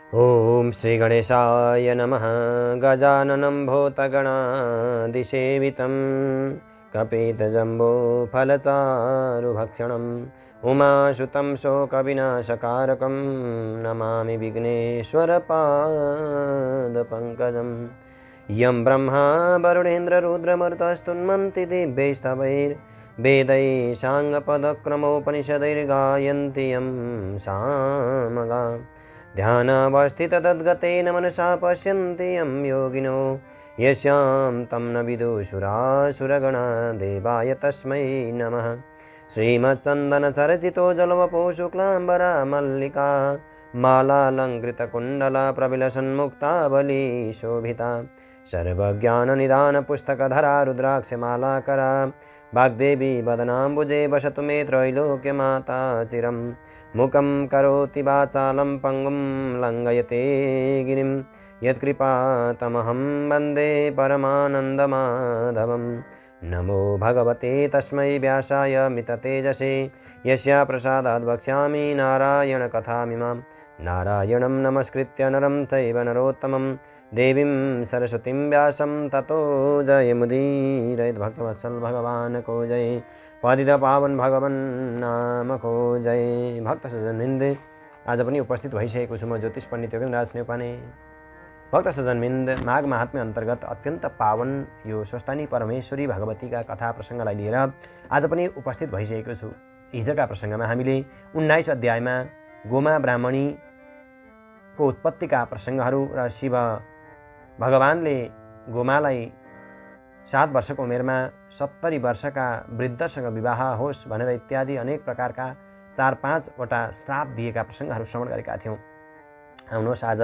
ॐ श्रीगणेशाय नमः। गजाननं भूतगणादिसेवितं कपितजम्बूफलचारुभक्षणम् उमासुतं शोकविनाशकारकं नमामि विघ्नेश्वरपादपङ्कजम्। यं ब्रह्मा वरुणेन्द्ररुद्रमरुतस्तुन्वन्ति दिव्यैस्तवैर्वेदैः साङ्गपदक्रमोपनिषदैर्गायन्ति यं सामगा। ध्यानावस्थिततद्गतेन मनसा पश्यन्ति यं योगिनो यस्यां तं न विदुषुरासुरगणा देवाय तस्मै नमः। श्रीमच्चन्दनचर्चितो जलवपो शुक्लाम्बरा मल्लिका मालालङ्कृतकुण्डला प्रविलसन्मुक्तावली शोभिता सर्वज्ञाननिधानपुस्तकधरा रुद्राक्षमालाकरा वाग्देवी वदनाम्बुजे वसतु मे त्रैलोक्यमाता चिरम्। मुखं करोति वाचालं पङ्गुं लङ्घयते गिरिं यत्कृपातमहं वन्दे परमानन्दमाधवम्। नमो भगवते तस्मै व्यासाय मिततेजसे यस्य प्रसादाद् वक्ष्यामि नारायणकथामिमां। नारायणं नमस्कृत्य नरं चैव नरोत्तमं देवीं सरस्वतीं व्यासं ततो जयमुदीरयेत्। भक्तवत्सल भगवान को जय। पतित पावन भगवान नाम को जय। भक्त सज्जनवृन्द, आज पनि उपस्थित भइसकेको छु म ज्योतिष पण्डित योगेन्द्रराज नेउपाने। भक्त सज्जनवृन्द, माघ महात्म्य अन्तर्गत अत्यन्त पावन यो स्वस्थानी परमेश्वरी भगवतीका कथा प्रसङ्गलाई लिएर आज पनि उपस्थित भइसकेको छु। हिजोका प्रसङ्गमा हामीले 19 अध्यायमा गोमा ब्राह्मणीको उत्पत्तिका प्रसङ्गहरू र शिव भगवानले गोमालाई 7 वर्षको उमेरमा 70 वर्षका वृद्धसँग विवाह होस् भनेर इत्यादि अनेक प्रकारका 4-5 वटा श्राप दिएका प्रसङ्गहरू श्रवण गरेका थियौँ। आउनुहोस् आज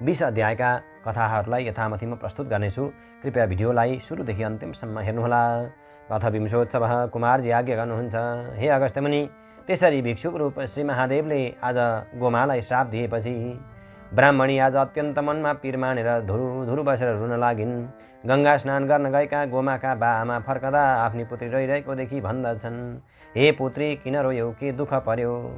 20 अध्यायका कथाहरूलाई यथामथि म प्रस्तुत गर्नेछु। कृपया भिडियोलाई सुरुदेखि अन्तिमसम्म हेर्नुहोला। अथ विंशोत्सवः। कुमारजी आज्ञा गर्नुहुन्छ, हे अगस्त्यमुनि, त्यसरी भिक्षुक रूप श्री महादेवले आज गोमालाई श्राप दिएपछि ब्राह्मणी आज अत्यन्त मनमा पिर मानेर धुरु बसेर रुन लागिन्। गङ्गा स्नान गर्न गएका गोमाका बा आमा फर्कदा आफ्नी पुत्री रोइरहेको देखि भन्दछन्, हे पुत्री, किन रोयौ, के दुःख पर्यो?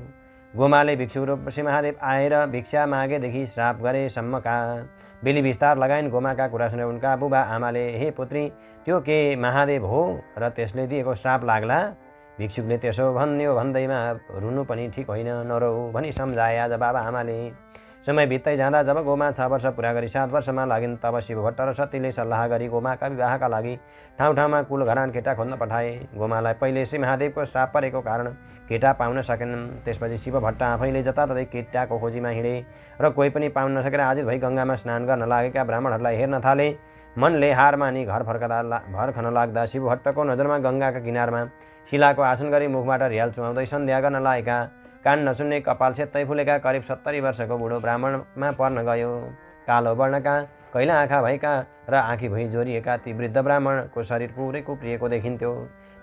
गोमाले भिक्षुक रूप श्री महादेव आएर भिक्षा मागेदेखि श्राप गरेसम्मका बेली विस्तार लगाइन्। गोमाका कुरा सुनेर उनका बुबा आमाले, हे पुत्री, त्यो के महादेव हो र त्यसले दिएको श्राप लाग्ला? भिक्षुकले त्यसो भन्यो भन्दैमा रुनु पनि ठिक होइन, नरौ भनी सम्झाए। आज बाबा आमाले समय बित्दै जाँदा जब गोमा 6 वर्ष पुरा गरी 7 वर्षमा लागिन्, तब शिवभट्ट र सतीले सल्लाह गरी गोमाका विवाहका लागि ठाउँ ठाउँमा कुल घरान केटा खोज्न पठाए। गोमालाई पहिले श्री महादेवको श्राप परेको कारण केटा पाउन सकेनन्। त्यसपछि शिवभट्ट आफैले जताततै केटाको खोजीमा हिँडे र कोही पनि पाउन नसकेर आजित भई गङ्गामा स्नान गर्न लागेका ब्राह्मणहरूलाई हेर्न थाले। मनले हार मानी घर खन लाग्दा शिवभट्टको नजरमा गङ्गाका किनारमा शिलाको आसन गरी मुखबाट रियाल चुहाउँदै सन्ध्या गर्न लागेका कान नसुन्ने कपाल सेत्तै फुलेका करिब 70 वर्षको बुढो ब्राह्मणमा पर्न गयो। कालो वर्णका कैला आँखा भएका र आँखी भुइँ जोरिएका ती वृद्ध ब्राह्मणको शरीर पुरै कुप्रिएको देखिन्थ्यो।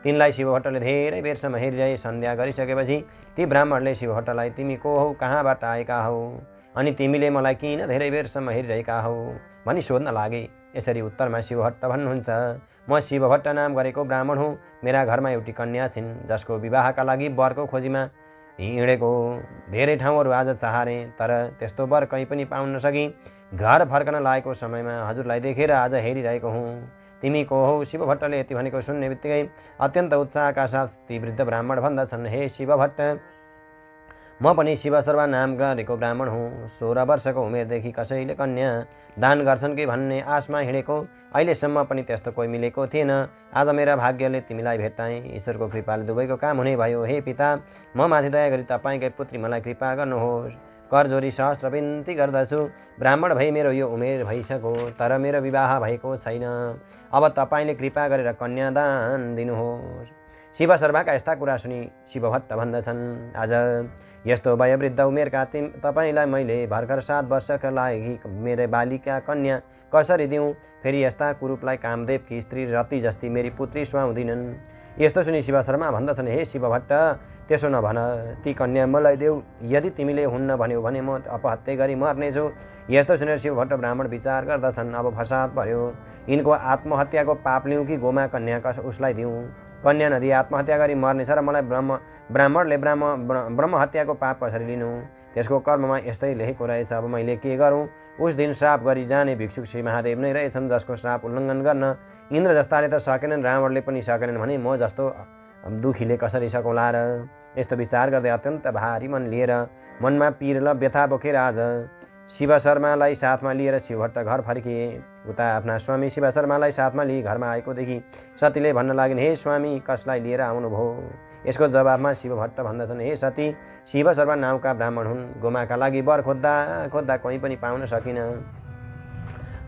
तिनलाई शिवभट्टले धेरै बेरसम्म हेरिरहे। सन्ध्या गरिसकेपछि ती ब्राह्मणले शिवभट्टलाई, तिमी को हौ, कहाँबाट आएका हौ, अनि तिमीले मलाई किन धेरै बेरसम्म हेरिरहेका हौ भनी सोध्न लागे। यसरी उत्तरमा शिवभट्ट भन्नुहुन्छ, म शिवभट्ट नाम गरेको ब्राह्मण हुँ। मेरा घरमा एउटी कन्या छिन् जसको विवाहका लागि वरको खोजीमा हिँडेको। धेरै ठाउँहरू आज चाहरे, तर त्यस्तो वर कहीँ पनि पाउन नसकी घर फर्कन लागेको समयमा हजुरलाई देखेर आज हेरिरहेको हुँ। तिमी को हौ? शिवभट्टले यति भनेको सुन्ने बित्तिकै अत्यन्त उत्साहका साथ ती वृद्ध ब्राह्मण भन्दछन्, हे शिवभट्ट, म पनि शिवशर्मा नाम गरेको ब्राह्मण हुँ। 16 वर्षको उमेरदेखि कसैले कन्या दान गर्छन् कि भन्ने आशमा हिँडेको। अहिलेसम्म पनि त्यस्तो कोही मिलेको थिएन। आज मेरा भाग्यले तिमीलाई भेट्टाएँ। ईश्वरको कृपाले दुवैको काम हुने भयो। हे पिता, म माथि दया गरी तपाईँकै पुत्री मलाई कृपा गर्नुहोस्। करजोरी सहस्र बिन्ती गर्दछु। ब्राह्मण भई मेरो यो उमेर भइसक्यो, तर मेरो विवाह भएको छैन। अब तपाईँले कृपा गरेर कन्यादान दिनुहोस्। शिवशर्माका यस्ता कुरा सुनि शिवभट्ट भन्दछन्, आज यस्तो वयोवृद्ध उमेरका तपाईँलाई मैले भर्खर 7 वर्षका लागि मेरो बालिका कन्या कसरी दिउँ? फेरि यस्ता कुरूपलाई कामदेवकी स्त्री रति जस्ती मेरी पुत्री सुहाउँदिनन्। यस्तो सुनि शिवशर्मा भन्दछन्, हे शिवभट्ट, त्यसो नभन, ती कन्या मलाई देऊ। यदि तिमीले हुन्न भन्यौ भने म अपहत्या गरी मर्नेछु। यस्तो सुनेर शिवभट्ट ब्राह्मण विचार गर्दछन्, अब फसाद पर्यो। यिनको आत्महत्याको पाप लिउँ कि गोमा कन्या उसलाई दिउँ? कन्या नदी आत्महत्या गरी मर्नेछ र मलाई ब्राह्मणले ब्रह्म हत्याको पाप कसरी लिनु? त्यसको कर्ममा यस्तै लेखेको रहेछ। अब मैले के गरौँ? उस दिन श्राप गरी जाने भिक्षुक श्री महादेव नै रहेछन्, जसको श्राप उल्लङ्घन गर्न इन्द्र जस्ताले त सकेनन्, रावणले पनि सकेनन् भने म जस्तो दुखीले कसरी सकौँला र? यस्तो विचार गर्दै अत्यन्त भारी मन लिएर मनमा पीर र व्यथा बोकेर आज शिव शर्मालाई साथमा लिएर शिवभट्ट घर फर्किए। उता आफ्ना स्वामी शिव शर्मालाई साथमा लिई घरमा आएको देखि सतीले भन्न लागिन्, हे स्वामी, कसलाई लिएर आउनुभयो? यसको जवाबमा शिवभट्ट भन्दछन्, हे सती, शिव शर्मा नाउँका ब्राह्मण हुन्। गोमाका लागि वर खोज्दा खोज्दा कहीँ पनि पाउन सकिन।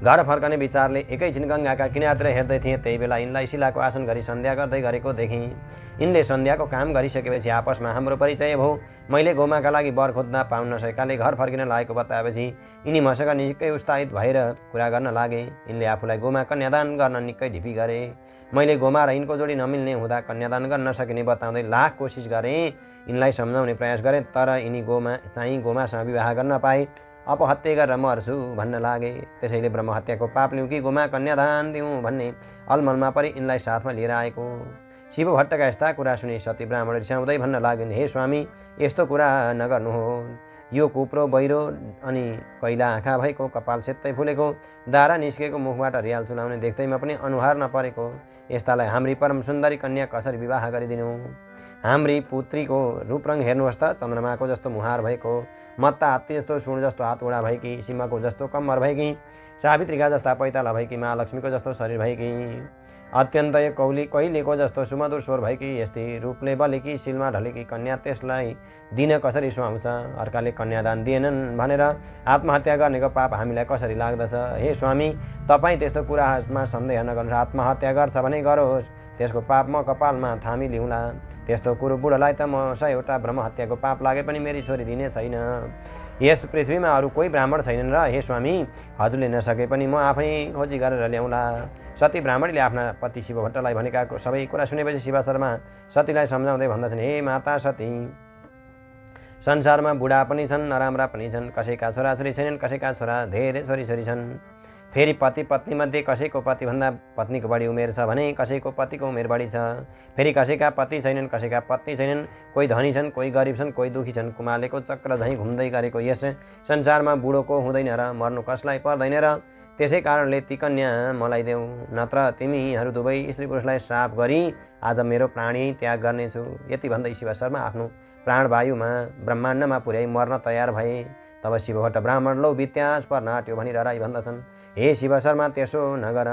घर फर्कने विचारले एकैछिन गङ्गाका किनारतिर हेर्दै थिएँ। त्यही बेला यिनलाई शिलाको आसन गरी सन्ध्या गर्दै गरेको देखेँ। यिनले सन्ध्याको काम गरिसकेपछि आपसमा हाम्रो परिचय भयो। मैले गोमाका लागि वर खोज्दा पाउन नसकेकाले घर फर्किन लागेको बताएपछि यिनी मसँग निकै उत्साहित भएर कुरा गर्न लागे। यिनले आफूलाई गोमा कन्यादान गर्न निकै ढिपी गरे। मैले गोमा र यिनको जोडी नमिल्ने हुँदा कन्यादान गर्न नसकिने बताउँदै लाख कोसिस गरेँ। यिनलाई सम्झाउने प्रयास गरेँ, तर यिनी गोमासँग विवाह गर्न पाए अपहत्या गरेर मर्छु भन्न लागे। त्यसैले ब्रह्महत्याको पाप लिउँ कि गोमा कन्यादान दिउँ भन्ने अलमलमा परि यिनलाई साथमा लिएर आएको। शिवभट्टका यस्ता कुरा सुनि सती ब्राह्मण रिसाउँदै भन्न लागिन्, हे स्वामी, यस्तो कुरा नगर्नु हो। यो कुप्रो बहिरो अनि कैला आँखा भएको, कपाल सेत्तै फुलेको, दारा निस्केको, मुखबाट रियाल चुलाउने, देख्दैमा पनि अनुहार नपरेको यस्तालाई हाम्री परम सुन्दरी कन्या कसरी विवाह गरिदिनु? हाम्री पुत्रीको रूपरङ हेर्नुहोस् त, चन्द्रमाको जस्तो मुहार भएको, मत्ता हात्ती जस्तो सुँड जस्तो हातगोडा भएकी, सिंहको जस्तो कम्मर भएकी, सावित्रीका जस्ता पैताला भएकी, महालक्ष्मीको जस्तो शरीर भएकी, अत्यन्तै कहिलेको जस्तो सुमधुर स्वर भएकी, यस्तै रूपले बलेकी, शिलमा ढलेकी कन्या त्यसलाई दिन कसरी सुहाउँछ? अर्काले कन्यादान दिएनन् भनेर आत्महत्या गर्नेको पाप हामीलाई कसरी लाग्दछ? हे स्वामी, तपाईँ त्यस्तो कुरामा सन्देह नगर्नुहोस्। आत्महत्या गर्छ भने गरोस्, त्यसको पाप म कपालमा थामी लिउँला। त्यस्तो कुरो बुढोलाई त म 100वटा ब्रह्महत्याको पाप लागे पनि मेरी छोरी दिने छैन। यस पृथ्वीमा अरू कोही ब्राह्मण छैनन् र हे स्वामी, हजुरले नसके पनि म आफै खोजी गरेर ल्याउँला। सती ब्राह्मणीले आफ्ना पति शिवभट्टलाई भनेका सबै कुरा सुनेपछि शिव शर्मा सतीलाई सम्झाउँदै भन्दछन्, हे माता सती, संसारमा बुढा पनि छन्, नराम्रा पनि छन्। कसैका छोराछोरी छैनन्, कसैका छोरा धेरै छोरीछोरी छन्। फेरि पति पत्नीमध्ये कसैको पतिभन्दा पत्नीको बढी उमेर छ भने कसैको पतिको उमेर बढी छ। फेरि कसैका पति छैनन्, कसैका पत्नी छैनन्। कोही धनी छन्, कोही गरिब छन्, कोही दुखी छन्। कुमालेको चक्र झैँ घुम्दै गरेको यस संसारमा बुढोको हुँदैन र मर्नु कसलाई पर्दैन र? त्यसै कारणले ती कन्या मलाई देऊ, नत्र तिमीहरू दुवै स्त्री पुरुषलाई श्राप गरी आज मेरो प्राणी त्याग गर्नेछु। यति भन्दै शिव शर्मा आफ्नो प्राणवायुमा ब्रह्माण्डमा पुर्याई मर्न तयार भए। तब शिवभट्ट ब्राह्मण लौ वित्यास पर्न आँट्यो भनी डराई भन्दछन्, हे शिव शर्मा, त्यसो नगर,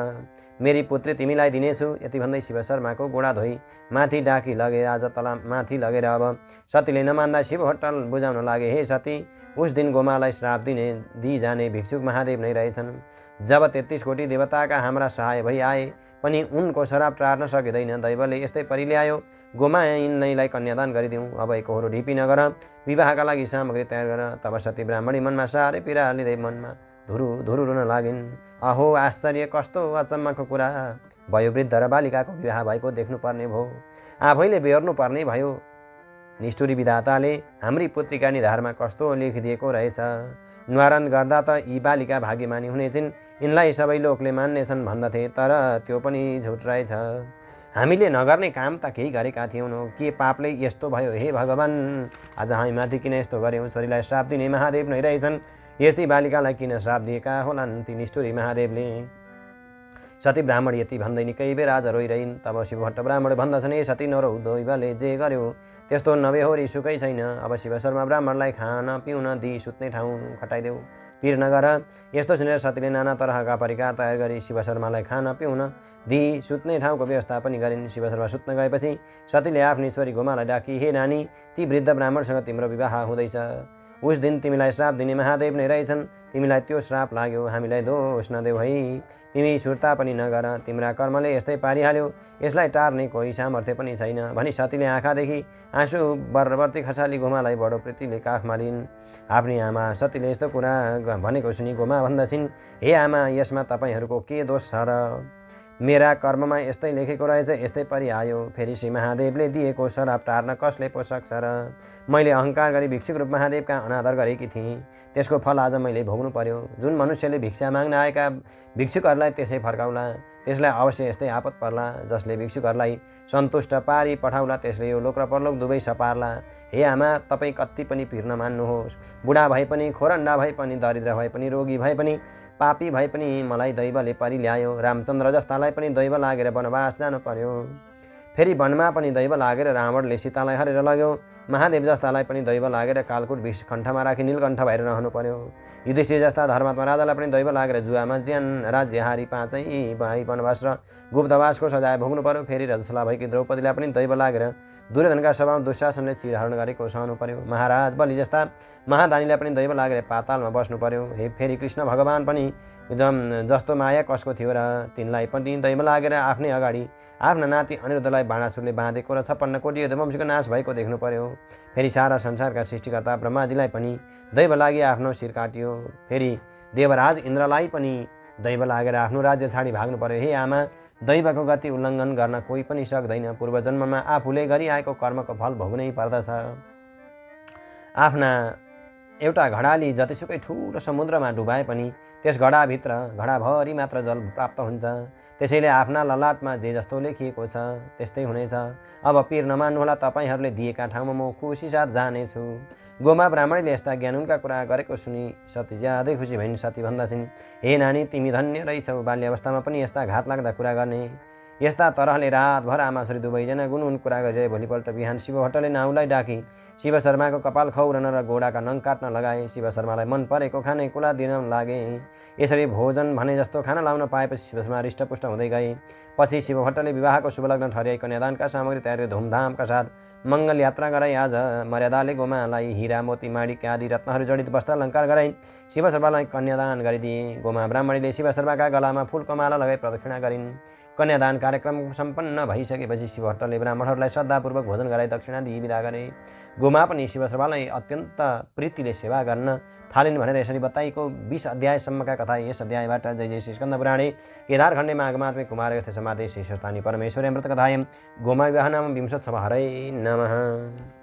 मेरी पुत्री तिमीलाई दिनेछु। यति भन्दै शिव शर्माको गोडा धोई माथि डाकी लगे। आज तल माथि लगेर अब सतीले नमान्दा शिवभट्ट बुझाउन लागे, हे सती, उस दिन गोमालाई श्राप दिइजाने भिक्षुक महादेव नै रहेछन्। जब 33 कोटी देवताका हाम्रा सहाय भई आए पनि उनको श्राप टार्न सकिँदैन। दैवले यस्तै परिल्यायो, गोमा यिनैलाई कन्यादान गरिदिउँ। अब एकहोरो ढिपी नगर, विवाहका लागि सामग्री तयार गर। तब सती ब्राह्मणी मनमा साह्रै पीडा लिँदै मनमा धुरु रुन लागिन्। अहो आश्चर्य, कस्तो अचम्मको कुरा भयो! वृद्ध र बालिकाको विवाह भएको देख्नुपर्ने भयो, आफैले बेहोर्नु पर्ने भयो। निष्ठुरी विधाताले हाम्री पुत्रीका निधारमा कस्तो लेखिदिएको रहेछ। न्वारन गर्दा त यी बालिका भाग्यमानी हुनेछिन्, यिनलाई सबै लोकले मान्नेछन् भन्दथे, तर त्यो पनि झुट रहेछ। हामीले नगर्ने काम त केही गरेका थियौँ, के पापले यस्तो भयो? हे भगवान्, आज हामीमाथि किन यस्तो गर्यौँ? छोरीलाई श्राप दिने महादेव नै रहेछन्, यस्तै बालिकालाई किन श्राप दिएका होलान् ती निष्ठुरी महादेवले? सती ब्राह्मण यति भन्दै निकै बेर आज रोइरहन्। तब शिवभट्ट ब्राह्मण भन्दछन्, हे सती, नरौ, दैवले जे गर्यो त्यस्तो नबेहोरी सुकै छैन। अब शिव शर्मा ब्राह्मणलाई खान पिउन दिई सुत्ने ठाउँ खटाइदेऊ, पिर नगर। यस्तो सुनेर सतीले नाना तरहका परिकार तयार गरी शिव शर्मालाई खान पिउन दिई सुत्ने ठाउँको व्यवस्था पनि गरिन्। शिव शर्मा सुत्न गएपछि सतीले आफ्नी छोरी गोमालाई डाकी, हे नानी, ती वृद्ध ब्राह्मणसँग तिम्रो विवाह हुँदैछ। उस दिन तिमीलाई श्राप दिने महादेव नै रहेछन्, तिमीलाई त्यो श्राप लाग्यो, हामीलाई दोष नदेऊ है। तिमी सुर्ता पनि नगर, तिम्रा कर्मले यस्तै पारिहाल्यो, यसलाई टार्ने कोही सामर्थ्य पनि छैन भनी सतीले आँखादेखि आँसु बर्रबर्ती खसाली गोमालाई बडो प्रीतिले काखमा लिइन्। आफ्नी आमा सतीले यस्तो कुरा भनेको सुनि गोमा भन्दछिन्, हे आमा, यसमा तपाईँहरूको के दोष छ र? मेरा कर्ममा यस्तै लेखेको रहेछ, यस्तै परि आयो। फेरि श्री महादेवले दिएको श्राप टार्न कसले पो सक्छ र? मैले अहङ्कार गरी भिक्षुक रूप महादेवका अनादर गरेकी थिएँ, त्यसको फल आज मैले भोग्नु पर्यो। जुन मनुष्यले भिक्षा माग्न आएका भिक्षुकहरूलाई त्यसै फर्काउला, त्यसलाई अवश्य यस्तै आपत पर्ला। जसले भिक्षुकहरूलाई सन्तुष्ट पारी पठाउला, त्यसले यो लोक र परलोक दुवै सपार्ला। हे आमा, तपाईँ कति पनि पिर नमान्नुहोस्। बुढा भए पनि, खोरन्डा भए पनि, दरिद्र भए पनि, रोगी भए पनि, पापी भए पनि मलाई दैवले परि ल्यायो। रामचन्द्र जस्तालाई पनि दैव लागेर वनवास जानु पर्यो। फेरि वनमा पनि दैव लागेर रावणले सीतालाई हरेर लग्यो। महादेव जस्तालाई पनि दैव लागेर कालकुट विष कण्ठमा राखी नीलकण्ठ भएर रहनु पर्यो। युधिष्ठिर जस्ता धर्मात्मा राजालाई पनि दैव लागेर जुवामा ज्यान राज्य हारी पाँचै भाइ वनवास र गुप्तवासको सजाय भोग्नु पर्यो। फेरि रजस्वला भएकी द्रौपदीलाई पनि दैव लागेर दुर्योधनका सभामा दुशासनले चिरहरण गरेको सहनु पर्यो। महाराज बलि जस्ता महादानीलाई पनि दैव लागेर पातालमा बस्नु पर्यो। फेरि कृष्ण भगवान पनि जस्तो माया कसको थियो र तिनलाई पनि दैव लागेर आफ्नै अगाडि आफ्ना नाति अनिरुद्धलाई बाणासुरले बाँधेको र 56 कोटी यदुवंशीको नाश भएको देख्नु पर्यो। फेरि सारा संसारका सृष्टिकर्ता ब्रह्माजीलाई पनि दैव लागि आफ्नो शिर काटियो। फेरि देवराज इन्द्रलाई पनि दैव लागेर आफ्नो राज्य छाडी भाग्नु पर्यो। हे आमा, दैवको गति उल्लङ्घन गर्न कोही पनि सक्दैन। पूर्व जन्ममा आफूले गरिआएको कर्मको फल भोग्नै पर्दछ। आफ्ना एउटा घडाली जतिसुकै ठुलो समुद्रमा डुबाए पनि त्यस घडाभित्र घडाभरि मात्र जल प्राप्त हुन्छ। त्यसैले आफ्ना ललाटमा जे जस्तो लेखिएको छ त्यस्तै हुनेछ। अब पिर नमान्नुहोला, तपाईँहरूले दिएका ठाउँमा म खुसी साथ जानेछु। गोमा ब्राह्मणीले यस्ता ज्ञानुनका कुरा गरेको सुनि सती ज्यादै खुसी भइन्। सती भन्दछिन्, हे नानी, तिमी धन्य रहेछौ। बाल्यावस्थामा पनि यस्ता घात लाग्दा कुरा गर्ने। यस्ता तरहले रातभर आमाश्री दुवैजना गुनगुन कुरा गरिरहे। भोलिपल्ट बिहान शिव भट्टले नाउलाई डाकी शिव शर्माको कपाल खौरन र गोडाका नङ काट्न लगाए। शिव शर्मालाई मन परेको खानेकुरा दिन लागे। यसरी भोजन भने जस्तो खाना लाउन पाएपछि शिव शर्मा हृष्टपुष्ट हुँदै गए। पछि शिव भट्टले विवाहको शुभ लग्न ठहर्याई कन्यादानका सामग्री तयार धुमधामका साथ मङ्गल यात्रा गराई। आज मर्यादाले गोमालाई हिरा मोती माणिक्य आदि रत्नहरू जडित वस्त्र अलङ्कार गराई शिव शर्मालाई कन्यादान गरिदिए। गोमा ब्राह्मणीले शिव शर्माका गलामा फुलको माला लगाई प्रदक्षिणा गरिन्। कन्यादान कार्यक्रम सम्पन्न भइसकेपछि शिव भट्टले ब्राह्मणहरूलाई श्रद्धापूर्वक भोजन गराई दक्षिणा दिई विदा गरे। गोमा पनि शिव शर्मालाई अत्यन्त प्रीतिले सेवा गर्न थालिन् भनेर यसरी बताइएको 20 अध्यायसम्मका कथा यस अध्यायबाट। जय जय श्री स्कन्द पुराणे केदारखण्डे माघमात्मे कुमार यथ समाधे श्री शतानि परमेश्वरी अमृत कथायं गोमा विवाह नाम विंशोत्सव हरै नमः।